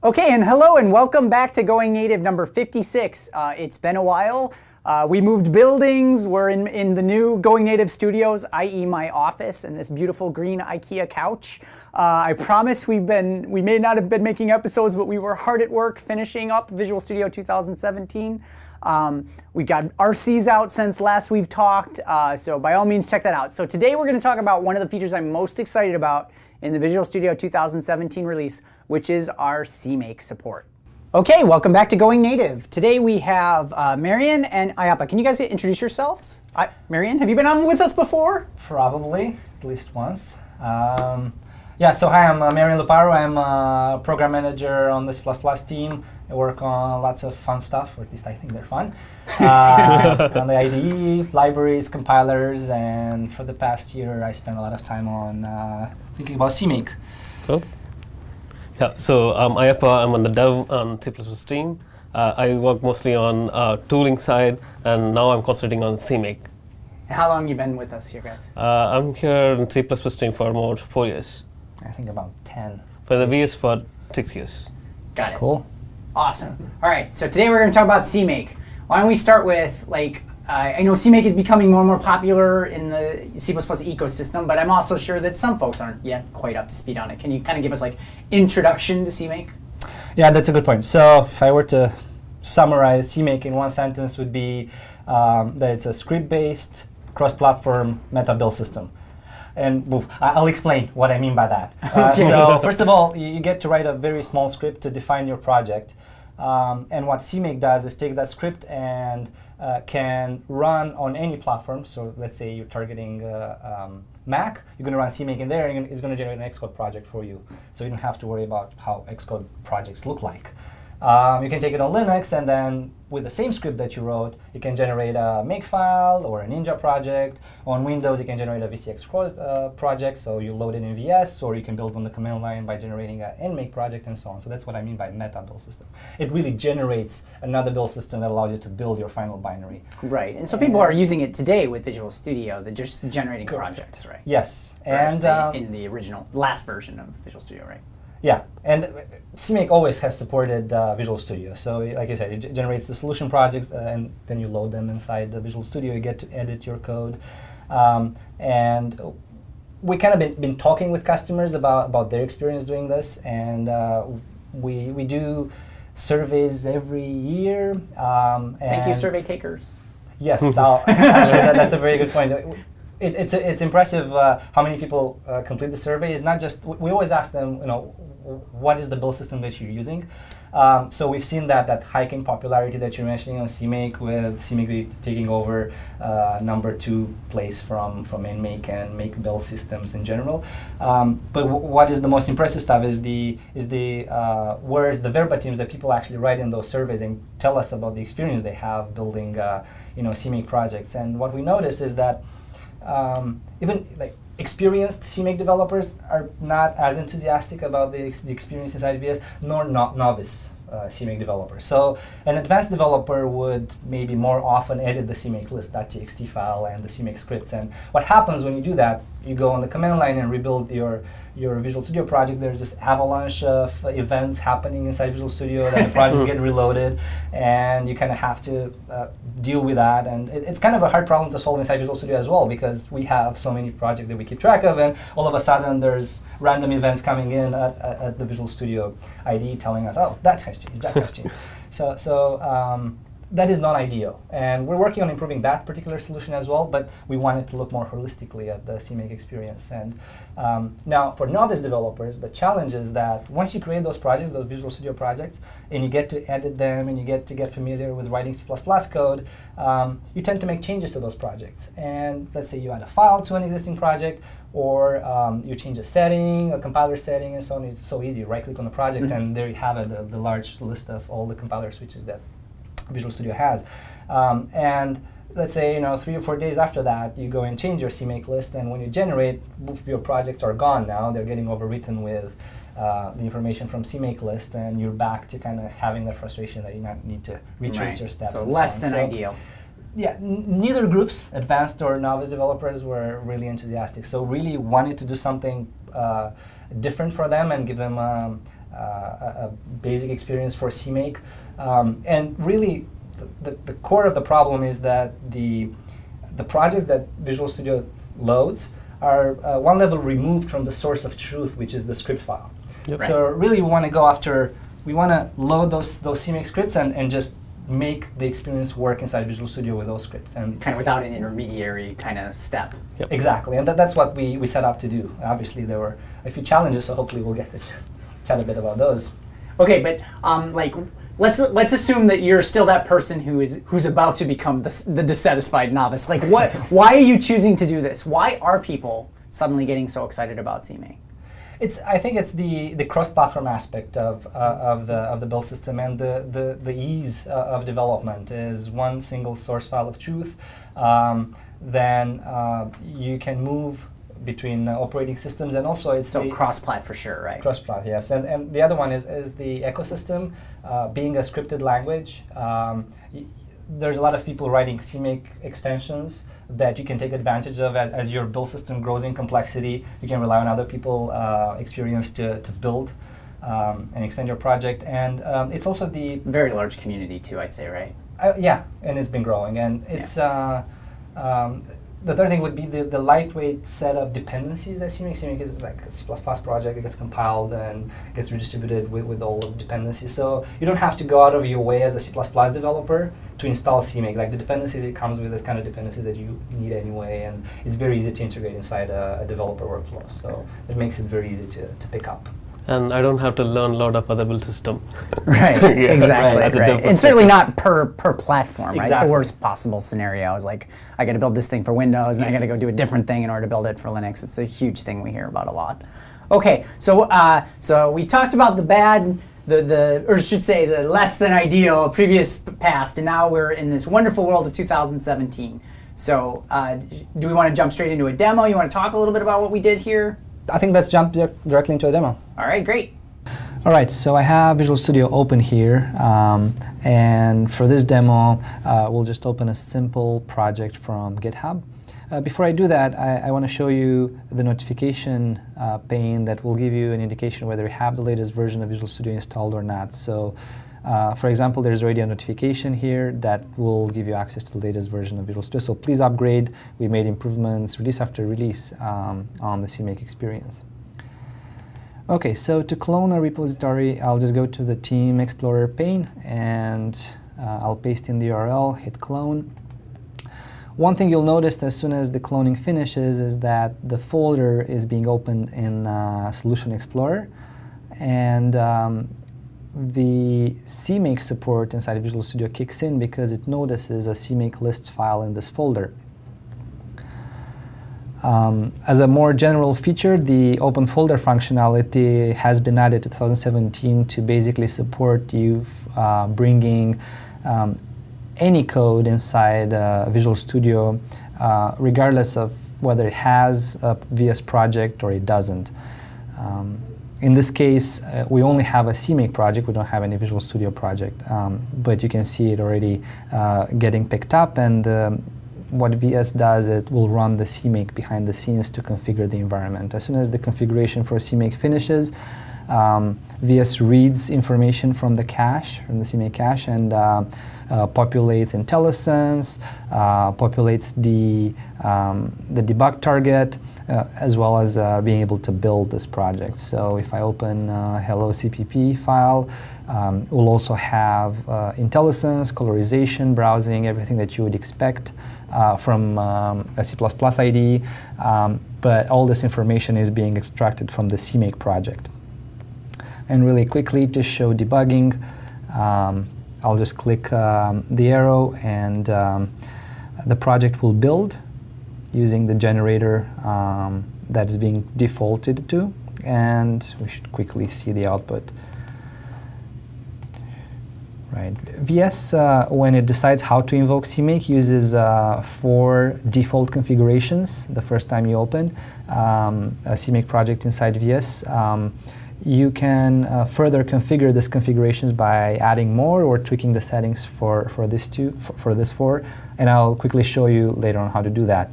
Okay, and hello and welcome back to Going Native number 56. It's been a while. We moved buildings. We're in the new Going Native studios, i.e. my office and this beautiful green IKEA couch. I promise we may not have been making episodes, but we were hard at work finishing up Visual Studio 2017. We got RCs out since last we've talked, so by all means check that out. So today we're going to talk about one of the features I'm most excited about in the Visual Studio 2017 release, which is our CMake support. Okay, welcome back to Going Native. Today we have Marian and Ayapa. Can you guys introduce yourselves? Marian, have you been on with us before? Probably, at least once. So hi, I'm Marian Luparo. I'm a program manager on the C++ team. I work on lots of fun stuff, or at least I think they're fun. On the IDE, libraries, compilers, and for the past year I spent a lot of time on thinking about CMake. Cool. Yeah, so Ayapa, I'm on the dev and C++ team. I work mostly on tooling side, and now I'm concentrating on CMake. How long have you been with us here, guys? I'm here in C++ team for about 4 years. I think about 10. For the VS for 6 years. Got it. Cool. Awesome. All right, so today we're going to talk about CMake. Why don't we start with, I know CMake is becoming more and more popular in the C++ ecosystem, but I'm also sure that some folks aren't yet quite up to speed on it. Can you kind of give us introduction to CMake? Yeah, that's a good point. So if I were to summarize CMake in one sentence, would be that it's a script-based, cross-platform meta build system. And I'll explain what I mean by that. So first of all, you get to write a very small script to define your project. And what CMake does is take that script and can run on any platform. So let's say you're targeting Mac, you're going to run CMake in there, and it's going to generate an Xcode project for you. So you don't have to worry about how Xcode projects look like. You can take it on Linux, and then with the same script that you wrote, you can generate a Makefile or a Ninja project. On Windows, you can generate a VCX project, so you load it in VS, or you can build on the command line by generating an NMake project and so on. So that's what I mean by meta build system. It really generates another build system that allows you to build your final binary. Right, and so people are using it today with Visual Studio. They're just generating projects, right? Yes. And in the original, last version of Visual Studio, right? Yeah, and CMake always has supported Visual Studio. So like you said, it generates the solution projects, and then you load them inside the Visual Studio. You get to edit your code. And we kind of been talking with customers about their experience doing this. And we do surveys every year. Thank you, survey takers. Yes, actually, that's a very good point. It's impressive how many people complete the survey. It's not just, we always ask them, what is the build system that you're using? So we've seen that hike in popularity that you're mentioning on CMake, with CMake taking over number 2 place from NMake and Make build systems in general. But what is the most impressive stuff is the words, the verbatims that people actually write in those surveys and tell us about the experience they have building CMake projects. And what we noticed is that even experienced CMake developers are not as enthusiastic about the experience inside VS, nor novice CMake developers. So an advanced developer would maybe more often edit the CMake list.txt file and the CMake scripts. And what happens when you do that, you go on the command line and rebuild your Visual Studio project. There's this avalanche of events happening inside Visual Studio, that the projects get reloaded, and you kind of have to deal with that. And it's kind of a hard problem to solve inside Visual Studio as well, because we have so many projects that we keep track of, and all of a sudden there's random events coming in at the Visual Studio IDE telling us, oh, that has changed, that has changed. So that is not ideal, and we're working on improving that particular solution as well, but we want it to look more holistically at the CMake experience. And now for novice developers, the challenge is that once you create those projects, those Visual Studio projects, and you get to edit them, and you get to get familiar with writing C++ code, you tend to make changes to those projects. And let's say you add a file to an existing project, or you change a setting, a compiler setting, and so on. It's so easy. Right-click on the project, and there you have it, the large list of all the compiler switches that Visual Studio has. And let's say 3 or 4 days after that, you go and change your CMake list, and when you generate, both of your projects are gone now. They're getting overwritten with the information from CMake list, and you're back to kind of having that frustration that you not need to retrace your steps. So less than ideal. Yeah, neither groups, advanced or novice developers, were really enthusiastic. So really wanted to do something different for them and give them a basic experience for CMake. And really, the core of the problem is that the projects that Visual Studio loads are one level removed from the source of truth, which is the script file. Yep. So really we want to go after, we want to load those CMake scripts and just make the experience work inside Visual Studio with those scripts. And Kind of without an intermediary kind of step. Yep. exactly, and that's what we set out to do. Obviously there were a few challenges, so hopefully we'll get to chat a bit about those. Okay, but like let's assume that you're still that person who's about to become the dissatisfied novice. Like why are you choosing to do this? Why are people suddenly getting so excited about CMake? I think it's the cross-platform aspect of the build system, and the ease of development is one single source file of truth. Then you can move between operating systems, and also it's So cross-plat for sure, right? cross-plat, yes. And the other one is the ecosystem, being a scripted language. There's a lot of people writing CMake extensions that you can take advantage of as your build system grows in complexity. You can rely on other people's experience to build and extend your project. And it's also the... Very large community too, I'd say, right? yeah, and it's been growing. And it's... the third thing would be the lightweight set of dependencies that CMake. CMake is like a C++ project. It gets compiled and gets redistributed with all of the dependencies. So you don't have to go out of your way as a C++ developer to install CMake. Like the dependencies it comes with, the kind of dependencies that you need anyway, and it's very easy to integrate inside a developer workflow. So it makes it very easy to pick up. And I don't have to learn a lot of other build system. Right, Yeah, exactly. that's a Right. difference. And certainly not per platform, right? Exactly. The worst possible scenario is like, I got to build this thing for Windows, and I got to go do a different thing in order to build it for Linux. It's a huge thing we hear about a lot. Okay, so so we talked about the bad, or should say the less than ideal previous past, and now we're in this wonderful world of 2017. So do we want to jump straight into a demo? You want to talk a little bit about what we did here? I think let's jump directly into a demo. All right, great. All right, so I have Visual Studio open here, and for this demo, we'll just open a simple project from GitHub. Before I do that, I want to show you the notification pane that will give you an indication whether you have the latest version of Visual Studio installed or not. So, for example, there's already a notification here that will give you access to the latest version of Visual Studio. So please upgrade. We made improvements release after release on the CMake experience. Okay, so to clone a repository, I'll just go to the Team Explorer pane, and I'll paste in the URL, hit clone. One thing you'll notice as soon as the cloning finishes is that the folder is being opened in Solution Explorer, and the CMake support inside of Visual Studio kicks in because it notices a CMake lists file in this folder. As a more general feature, the open folder functionality has been added to 2017 to basically support you bringing any code inside Visual Studio, regardless of whether it has a VS project or it doesn't. In this case, we only have a CMake project. We don't have any Visual Studio project, but you can see it already getting picked up, and what VS does, it will run the CMake behind the scenes to configure the environment. As soon as the configuration for CMake finishes, VS reads information from the cache, from the CMake cache, and populates IntelliSense, populates the debug target, as well as being able to build this project. So if I open hello CPP file, we'll also have IntelliSense, colorization, browsing, everything that you would expect from a C++ IDE, but all this information is being extracted from the CMake project. And really quickly, to show debugging, I'll just click the arrow, and the project will build using the generator that is being defaulted to, and we should quickly see the output. Right. VS, when it decides how to invoke CMake, uses 4 default configurations the first time you open a CMake project inside VS. You can further configure these configurations by adding more or tweaking the settings for this 4, and I'll quickly show you later on how to do that.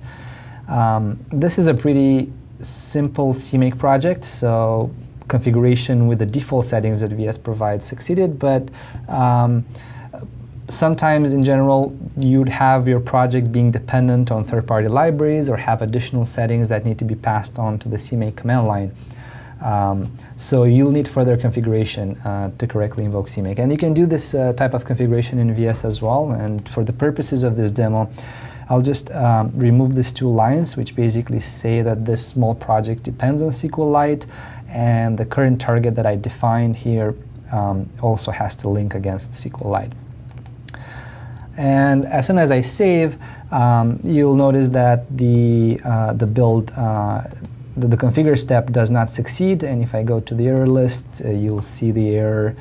This is a pretty simple CMake project, so configuration with the default settings that VS provides succeeded, but sometimes in general you'd have your project being dependent on third-party libraries or have additional settings that need to be passed on to the CMake command line. So you'll need further configuration to correctly invoke CMake. And you can do this type of configuration in VS as well. And for the purposes of this demo, I'll just remove these two lines, which basically say that this small project depends on SQLite, and the current target that I defined here also has to link against SQLite. And as soon as I save, you'll notice that the build, the configure step does not succeed. And if I go to the error list, you'll see the error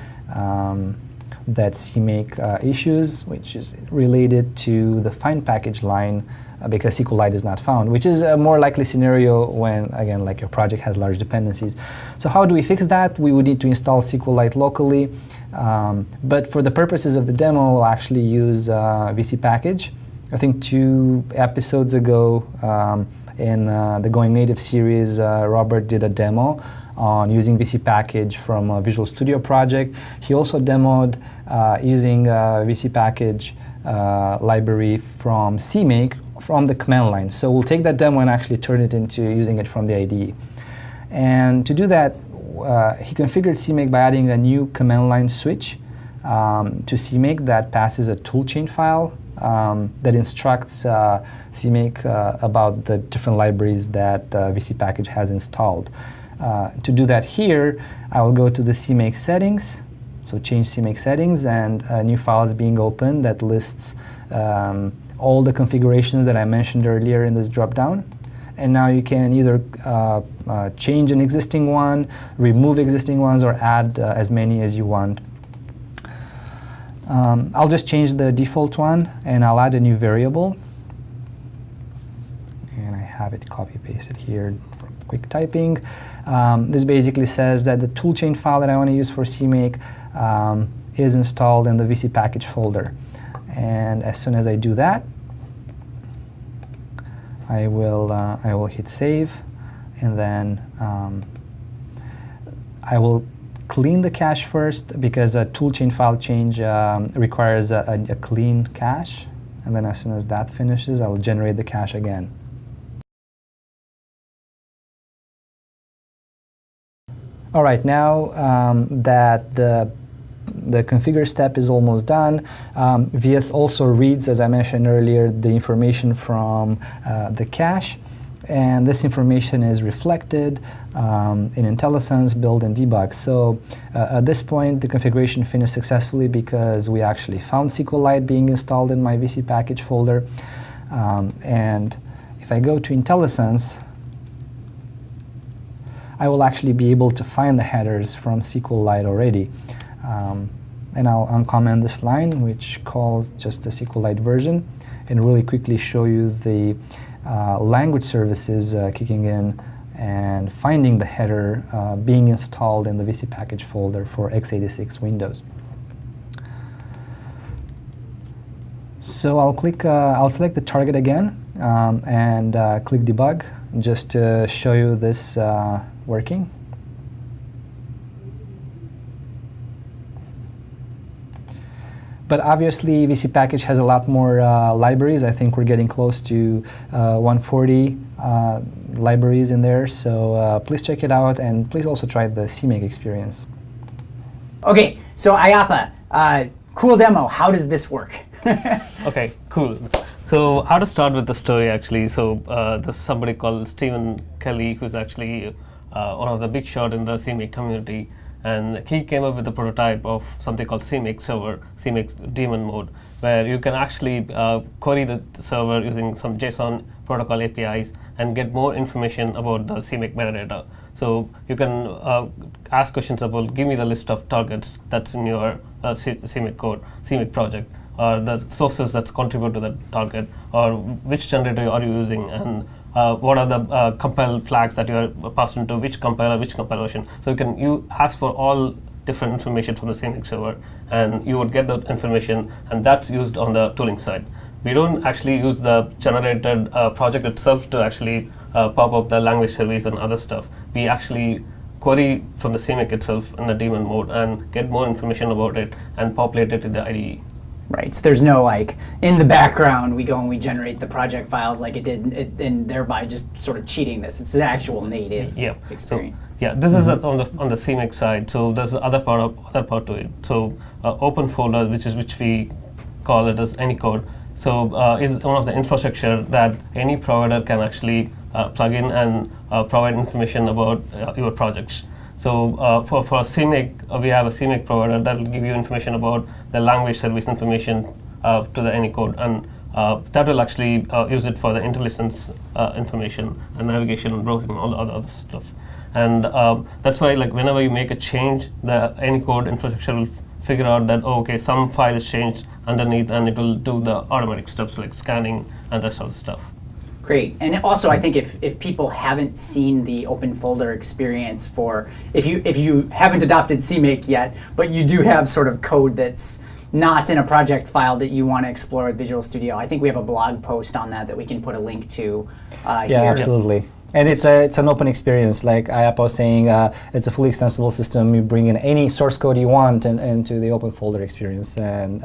that CMake issues, which is related to the find package line because SQLite is not found, which is a more likely scenario when, again, like your project has large dependencies. So how do we fix that? We would need to install SQLite locally. But for the purposes of the demo, we'll actually use VC package. I think 2 episodes ago in the GoingNative series, Robert did a demo on using VC package from a Visual Studio project. He also demoed using VC package library from CMake from the command line. So we'll take that demo and actually turn it into using it from the IDE. And to do that, he configured CMake by adding a new command line switch to CMake that passes a toolchain file that instructs CMake about the different libraries that VC package has installed. To do that here, I will go to the CMake settings, so change CMake settings, and a new file is being opened that lists all the configurations that I mentioned earlier in this dropdown. And now you can either change an existing one, remove existing ones, or add as many as you want. I'll just change the default one, and I'll add a new variable. And I have it copy-pasted here for quick typing. This basically says that the toolchain file that I want to use for CMake is installed in the VC package folder. And as soon as I do that, I will hit save, and then I will clean the cache first because a toolchain file change requires a clean cache, and then as soon as that finishes, I'll generate the cache again. All right, now that the configure step is almost done, VS also reads, as I mentioned earlier, the information from the cache, and this information is reflected in IntelliSense, build, and debug. So at this point, the configuration finished successfully because we actually found SQLite being installed in my VC package folder. And if I go to IntelliSense, I will actually be able to find the headers from SQLite already. And I'll uncomment this line, which calls just the SQLite version, and really quickly show you the language services kicking in and finding the header being installed in the VC package folder for x86 Windows. So I'll select the target again and click debug just to show you this working. But obviously, VC package has a lot more libraries. I think we're getting close to 140 libraries in there. So please check it out, and please also try the CMake experience. Okay, so Ayappa, cool demo. How does this work? Okay, cool. So how to start with the story actually. So there's somebody called Stephen Kelly who's actually one of the big shot in the CMake community. And he came up with a prototype of something called CMake server, CMake's daemon mode, where you can actually query the server using some JSON protocol APIs and get more information about the CMake metadata. So you can ask questions about, give me the list of targets that's in your CMake code, CMake project, or the sources that's contribute to the target, or which generator are you using, and what are the compile flags that you are passed into which compiler, which compile version. So you ask for all different information from the CMake server, and you would get that information, and that's used on the tooling side. We don't actually use the generated project itself to actually pop up the language service and other stuff. We actually query from the CMake itself in the daemon mode and get more information about it and populate it in the IDE. Right, so there's no like in the background we go and we generate the project files like it did, and thereby just sort of cheating this. It's an actual native experience. So, yeah, this is on the CMake side. So there's the other part to it. So open folder, which we call it as any code. So is one of the infrastructure that any provider can actually plug in and provide information about your projects. So for CMake, we have a CMake provider that will give you information about the language service information to the AnyCode, and that will actually use it for the IntelliSense information and navigation and browsing and all the other stuff. And that's why, like, whenever you make a change, the AnyCode infrastructure will figure out that, oh, okay, some file is changed underneath, and it will do the automatic steps like scanning and rest of the stuff. Great, and also I think if people haven't seen the open folder experience for, if you haven't adopted CMake yet, but you do have sort of code that's not in a project file that you want to explore with Visual Studio, I think we have a blog post on that we can put a link to Yeah, here. absolutely. And it's an open experience, like Ayappa was saying. It's a fully extensible system. You bring in any source code you want into the open folder experience, and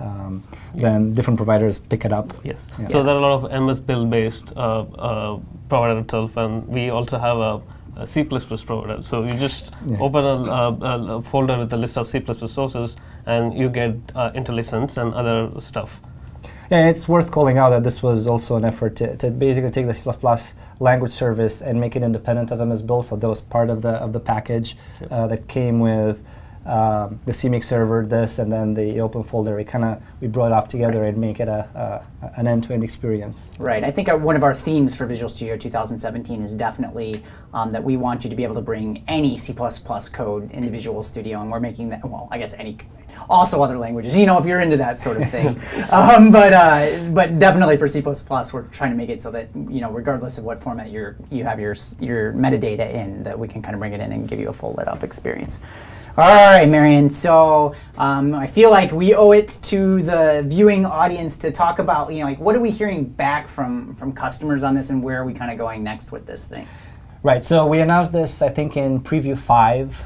then different providers pick it up. Yes. Yeah. So there are a lot of MS Build based provider itself, and we also have a C++ provider. So you just open a folder with a list of C++ sources, and you get IntelliSense and other stuff. Yeah, and it's worth calling out that this was also an effort to basically take the C++ language service and make it independent of MS Build. So that was part of the package that came with the CMake server, this, and then the open folder. We brought it up together and make it an end-to-end experience. Right. I think one of our themes for Visual Studio 2017 is definitely that we want you to be able to bring any C++ code into Visual Studio, and we're making that, well, I guess also other languages, if you're into that sort of thing. But definitely for C++, we're trying to make it so that, regardless of what format you have your metadata in, that we can kind of bring it in and give you a full lit up experience. All right, Marion. So I feel like we owe it to the viewing audience to talk about, what are we hearing back from customers on this, and where are we kind of going next with this thing? Right. So we announced this, I think, in Preview 5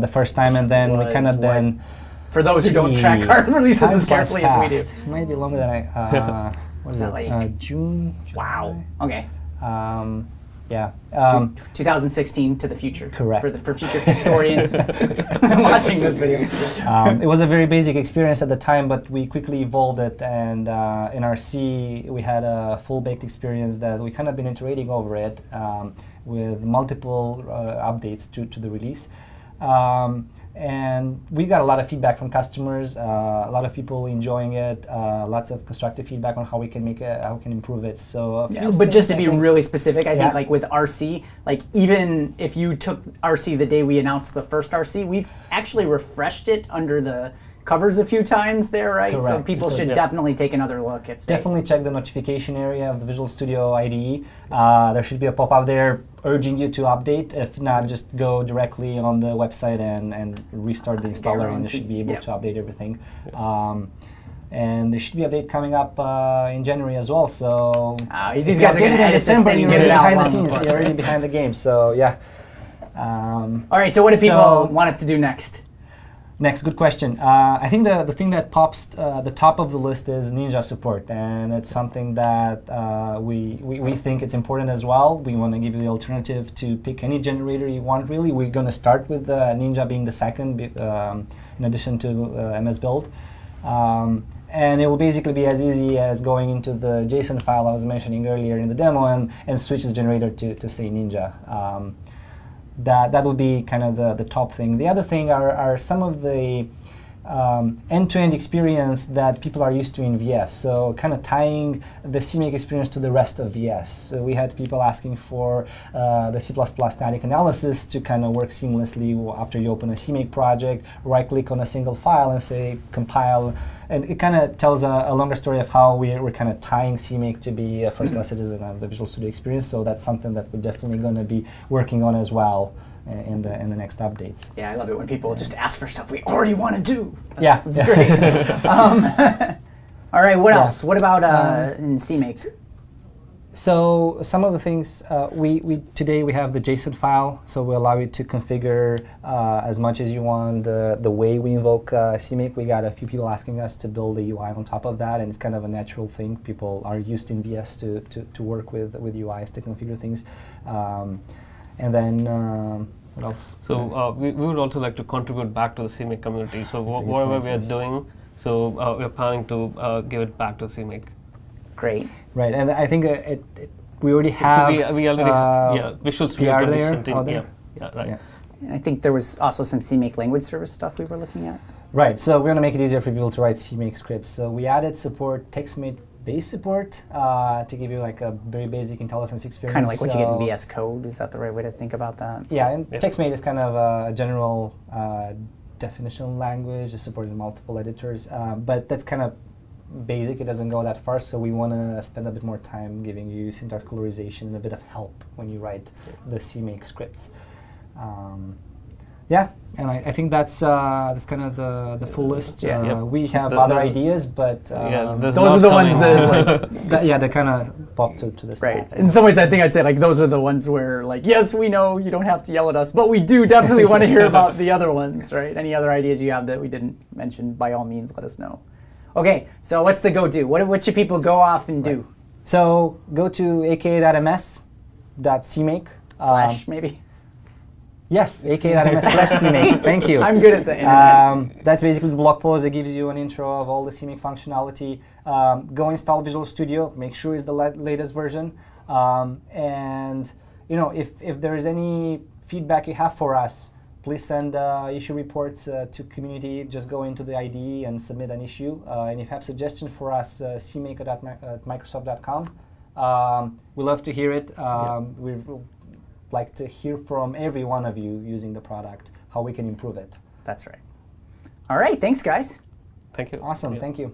the first time, and then we kind of then. For those who don't track our releases as carefully as we do. It might be longer than I. What is it? June. Wow. Okay. Yeah. 2016 to the future. Correct. For future historians watching this video. It was a very basic experience at the time, but we quickly evolved it, and in our C, we had a full-baked experience that we kind of been iterating over it with multiple updates to the release. And we got a lot of feedback from customers, a lot of people enjoying it, lots of constructive feedback on how we can make it, how we can improve it. So, but just to be really specific, I think like with RC, like even if you took RC the day we announced the first RC, we've actually refreshed it under the covers a few times there, right? Correct. So people should definitely take another look. Definitely check the notification area of the Visual Studio IDE. There should be a pop-up there urging you to update. If not, just go directly on the website and restart the installer, and you should be able to update everything. And there should be an update coming up in January as well. So these guys are going to edit this thing and get it out behind the scenes. You're already behind the game. So yeah. All right. So what do people want us to do next? Next, good question. I think the thing that pops the top of the list is Ninja support, and it's something that we think it's important as well. We want to give you the alternative to pick any generator you want, really. We're going to start with Ninja being the second, in addition to MS Build. And it will basically be as easy as going into the JSON file I was mentioning earlier in the demo and switch the generator to say Ninja. That would be kind of the top thing. The other thing are some of the end-to-end experience that people are used to in VS. So kind of tying the CMake experience to the rest of VS. So we had people asking for the C++ static analysis to kind of work seamlessly after you open a CMake project, right-click on a single file and say compile. And it kind of tells a longer story of how we're kind of tying CMake to be a first-class citizen of the Visual Studio experience. So that's something that we're definitely going to be working on as well in the next updates. Yeah, I love it when people just ask for stuff we already want to do. That's great. All right, what else? What about in CMake? So some of the things we today we have the JSON file, so we allow you to configure as much as you want the way we invoke CMake. We got a few people asking us to build a UI on top of that, and it's kind of a natural thing. People are used in VS to work with UIs to configure things, and then what else? So we would also like to contribute back to the CMake community. So That's a good whatever point, we are yes. doing, so we're planning to give it back to CMake. Great. Right, and I think we already have So we already Visual Studio PR there, 2017. out there? Yeah, right. Yeah. And I think there was also some CMake language service stuff we were looking at. Right, so we're going to make it easier for people to write CMake scripts. So we added support, TextMate base support, to give you like a very basic IntelliSense experience. Kind of like what you get in So- VS Code. Is that the right way to think about that? Yeah, and Yeah. TextMate is kind of a general definition language. It's supported in multiple editors, but that's kind of basic. It doesn't go that far, so we want to spend a bit more time giving you syntax colorization and a bit of help when you write the CMake scripts. Yeah, and I think that's kind of the full list. Yeah, yeah. We have The- other the- ideas, but There's Those are not the ones coming. that like, they kind of pop to this right. top. In some ways, I think I'd say like those are the ones where like, yes, we know you don't have to yell at us, but we do definitely want to hear about the other ones, right? Any other ideas you have that we didn't mention, by all means, let us know. Okay, so what's the go-do? What should people go off and do? So go to aka.ms.cmake. Slash maybe. Yes, aka.ms/cmake. Thank you. I'm good at the internet. That's basically the blog post that gives you an intro of all the CMake functionality. Go install Visual Studio. Make sure it's the latest version. And if there is any feedback you have for us, please send issue reports to community. Just go into the IDE and submit an issue. And if you have suggestions for us, cmake@microsoft.com. We love to hear it. We like to hear from every one of you using the product, how we can improve it. That's right. All right, thanks, guys. Thank you. Awesome, Yeah. thank you.